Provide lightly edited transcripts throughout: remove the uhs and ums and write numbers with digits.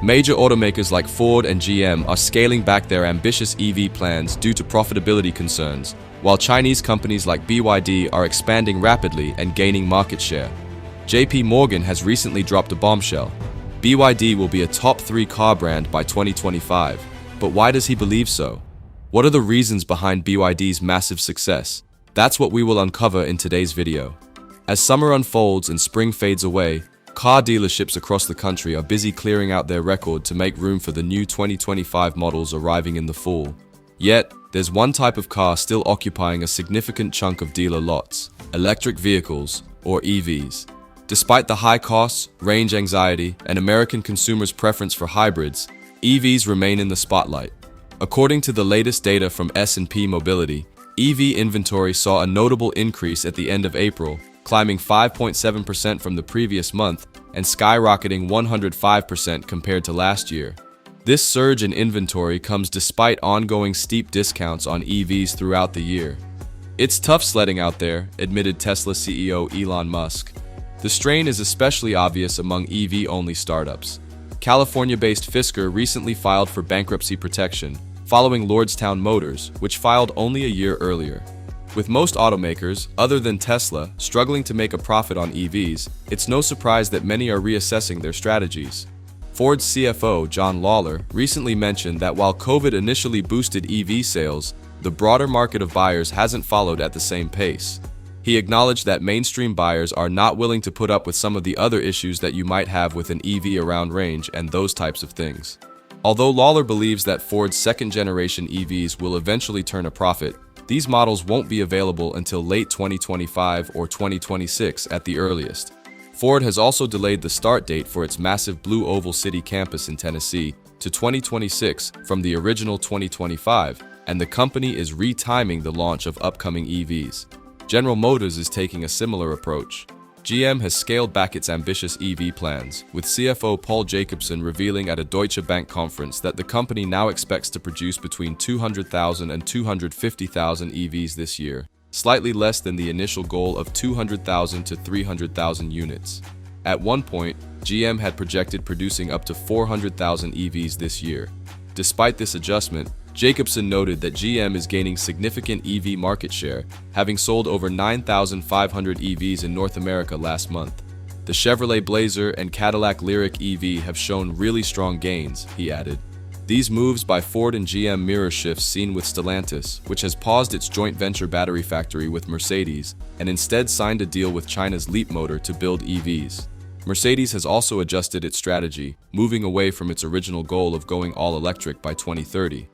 Major automakers like Ford and GM are scaling back their ambitious EV plans due to profitability concerns, while Chinese companies like BYD are expanding rapidly and gaining market share. JP Morgan has recently dropped a bombshell. BYD will be a top 3 car brand by 2025. But why does he believe so? What are the reasons behind BYD's massive success? That's what we will uncover in today's video. As summer unfolds and spring fades away, car dealerships across the country are busy clearing out their record to make room for the new 2025 models arriving in the fall. Yet, there's one type of car still occupying a significant chunk of dealer lots: electric vehicles, or EVs. Despite the high costs, range anxiety, and American consumers' preference for hybrids, EVs remain in the spotlight. According to the latest data from S&P Mobility, EV inventory saw a notable increase at the end of April, climbing 5.7% from the previous month and skyrocketing 105% compared to last year. This surge in inventory comes despite ongoing steep discounts on EVs throughout the year. "It's tough sledding out there," admitted Tesla CEO Elon Musk. The strain is especially obvious among EV-only startups. California-based Fisker recently filed for bankruptcy protection, following Lordstown Motors, which filed only a year earlier. With most automakers, other than Tesla, struggling to make a profit on EVs, it's no surprise that many are reassessing their strategies. Ford's CFO, John Lawler, recently mentioned that while COVID initially boosted EV sales, the broader market of buyers hasn't followed at the same pace. He acknowledged that mainstream buyers are not willing to put up with some of the other issues that you might have with an EV around range and those types of things. Although Lawler believes that Ford's second-generation EVs will eventually turn a profit, these models won't be available until late 2025 or 2026 at the earliest. Ford has also delayed the start date for its massive Blue Oval City campus in Tennessee to 2026 from the original 2025, and the company is retiming the launch of upcoming EVs. General Motors is taking a similar approach. GM has scaled back its ambitious EV plans, with CFO Paul Jacobson revealing at a Deutsche Bank conference that the company now expects to produce between 200,000 and 250,000 EVs this year, slightly less than the initial goal of 200,000 to 300,000 units. At one point, GM had projected producing up to 400,000 EVs this year. Despite this adjustment, Jacobson noted that GM is gaining significant EV market share, having sold over 9,500 EVs in North America last month. The Chevrolet Blazer and Cadillac Lyriq EV have shown really strong gains, he added. These moves by Ford and GM mirror shifts seen with Stellantis, which has paused its joint venture battery factory with Mercedes and instead signed a deal with China's Leapmotor to build EVs. Mercedes has also adjusted its strategy, moving away from its original goal of going all-electric by 2030.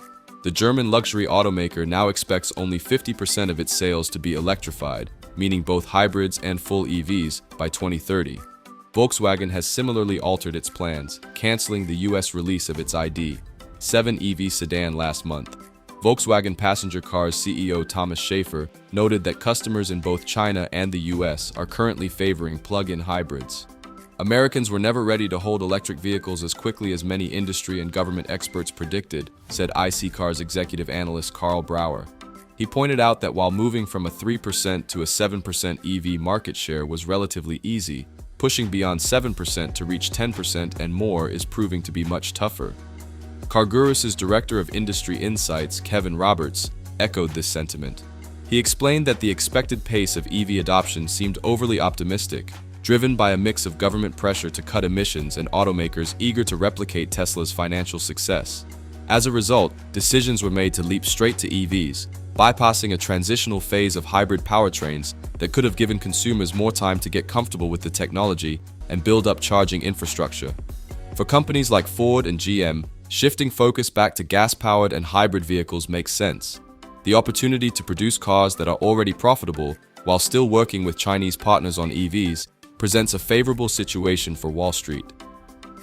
The German luxury automaker now expects only 50% of its sales to be electrified, meaning both hybrids and full EVs, by 2030. Volkswagen has similarly altered its plans, canceling the US release of its ID.7 EV sedan last month. Volkswagen Passenger Cars CEO Thomas Schaefer noted that customers in both China and the US are currently favoring plug-in hybrids. Americans were never ready to hold electric vehicles as quickly as many industry and government experts predicted, said IC Cars executive analyst Carl Brauer. He pointed out that while moving from a 3% to a 7% EV market share was relatively easy, pushing beyond 7% to reach 10% and more is proving to be much tougher. CarGurus's Director of Industry Insights, Kevin Roberts, echoed this sentiment. He explained that the expected pace of EV adoption seemed overly optimistic, driven by a mix of government pressure to cut emissions and automakers eager to replicate Tesla's financial success. As a result, decisions were made to leap straight to EVs, bypassing a transitional phase of hybrid powertrains that could have given consumers more time to get comfortable with the technology and build up charging infrastructure. For companies like Ford and GM, shifting focus back to gas-powered and hybrid vehicles makes sense. The opportunity to produce cars that are already profitable while still working with Chinese partners on EVs presents a favorable situation for Wall Street.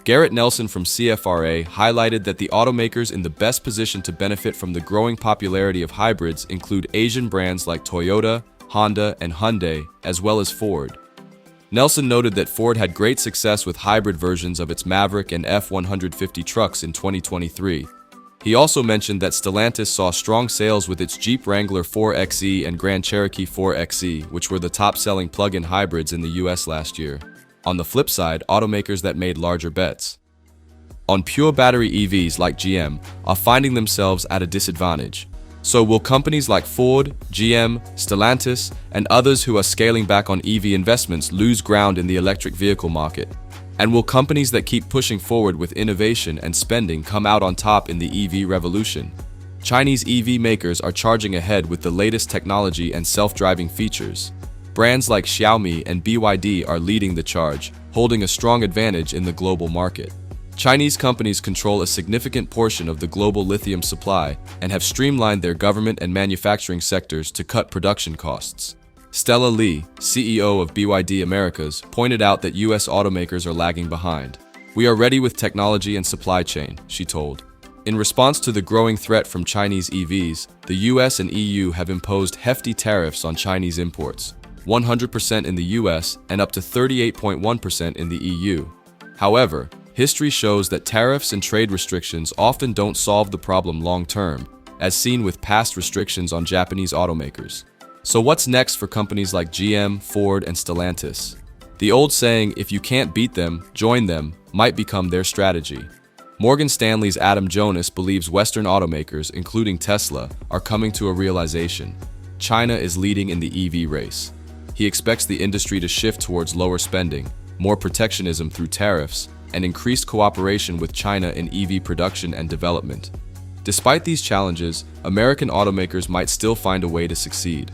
Garrett Nelson from CFRA highlighted that the automakers in the best position to benefit from the growing popularity of hybrids include Asian brands like Toyota, Honda, and Hyundai, as well as Ford. Nelson noted that Ford had great success with hybrid versions of its Maverick and F-150 trucks in 2023. He also mentioned that Stellantis saw strong sales with its Jeep Wrangler 4xe and Grand Cherokee 4xe, which were the top-selling plug-in hybrids in the US last year. On the flip side, automakers that made larger bets. on pure battery EVs like GM are finding themselves at a disadvantage. So will companies like Ford, GM, Stellantis, and others who are scaling back on EV investments lose ground in the electric vehicle market? And will companies that keep pushing forward with innovation and spending come out on top in the EV revolution? Chinese EV makers are charging ahead with the latest technology and self-driving features. Brands like Xiaomi and BYD are leading the charge, holding a strong advantage in the global market. Chinese companies control a significant portion of the global lithium supply and have streamlined their government and manufacturing sectors to cut production costs. Stella Li, CEO of BYD Americas, pointed out that US automakers are lagging behind. "We are ready with technology and supply chain," she told. In response to the growing threat from Chinese EVs, the US and EU have imposed hefty tariffs on Chinese imports, 100% in the US and up to 38.1% in the EU. However, history shows that tariffs and trade restrictions often don't solve the problem long-term, as seen with past restrictions on Japanese automakers. So what's next for companies like GM, Ford, and Stellantis? The old saying, "If you can't beat them, join them," might become their strategy. Morgan Stanley's Adam Jonas believes Western automakers, including Tesla, are coming to a realization. China is leading in the EV race. He expects the industry to shift towards lower spending, more protectionism through tariffs, and increased cooperation with China in EV production and development. Despite these challenges, American automakers might still find a way to succeed.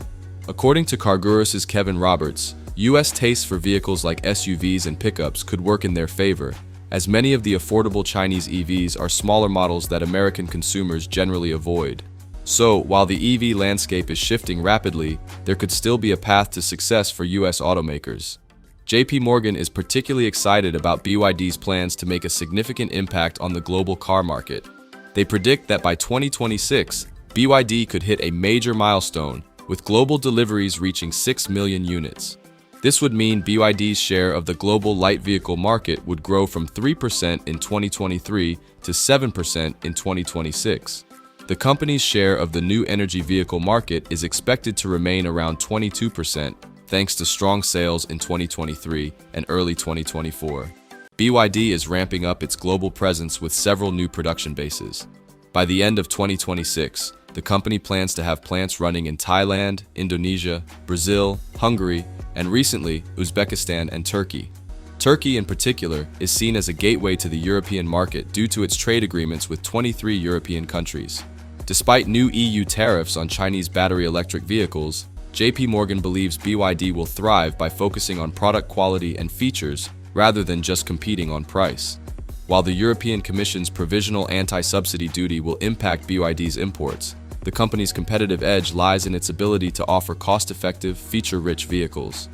According to Cargurus's Kevin Roberts, US tastes for vehicles like SUVs and pickups could work in their favor, as many of the affordable Chinese EVs are smaller models that American consumers generally avoid. So, while the EV landscape is shifting rapidly, there could still be a path to success for US automakers. JP Morgan is particularly excited about BYD's plans to make a significant impact on the global car market. They predict that by 2026, BYD could hit a major milestone, with global deliveries reaching 6 million units. This would mean BYD's share of the global light vehicle market would grow from 3% in 2023 to 7% in 2026. The company's share of the new energy vehicle market is expected to remain around 22%, thanks to strong sales in 2023 and early 2024. BYD is ramping up its global presence with several new production bases. By the end of 2026, the company plans to have plants running in Thailand, Indonesia, Brazil, Hungary, and recently, Uzbekistan and Turkey. Turkey, in particular, is seen as a gateway to the European market due to its trade agreements with 23 European countries. Despite new EU tariffs on Chinese battery electric vehicles, JP Morgan believes BYD will thrive by focusing on product quality and features rather than just competing on price. While the European Commission's provisional anti-subsidy duty will impact BYD's imports, the company's competitive edge lies in its ability to offer cost-effective, feature-rich vehicles.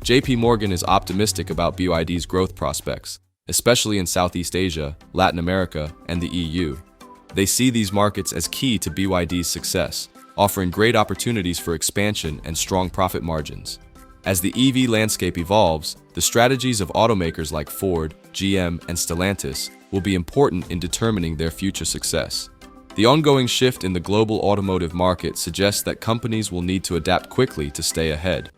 JP Morgan is optimistic about BYD's growth prospects, especially in Southeast Asia, Latin America, and the EU. They see these markets as key to BYD's success, offering great opportunities for expansion and strong profit margins. As the EV landscape evolves, the strategies of automakers like Ford, GM, and Stellantis will be important in determining their future success. The ongoing shift in the global automotive market suggests that companies will need to adapt quickly to stay ahead.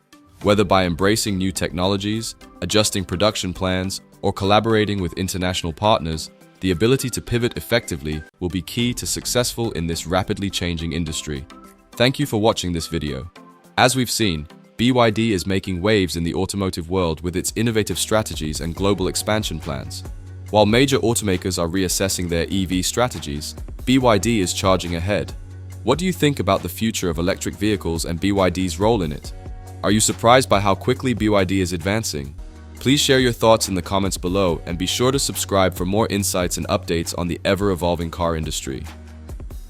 Whether by embracing new technologies, adjusting production plans, or collaborating with international partners, the ability to pivot effectively will be key to successful in this rapidly changing industry. Thank you for watching this video. As we've seen, BYD is making waves in the automotive world with its innovative strategies and global expansion plans. While major automakers are reassessing their EV strategies, BYD is charging ahead. What do you think about the future of electric vehicles and BYD's role in it? Are you surprised by how quickly BYD is advancing? Please share your thoughts in the comments below and be sure to subscribe for more insights and updates on the ever-evolving car industry.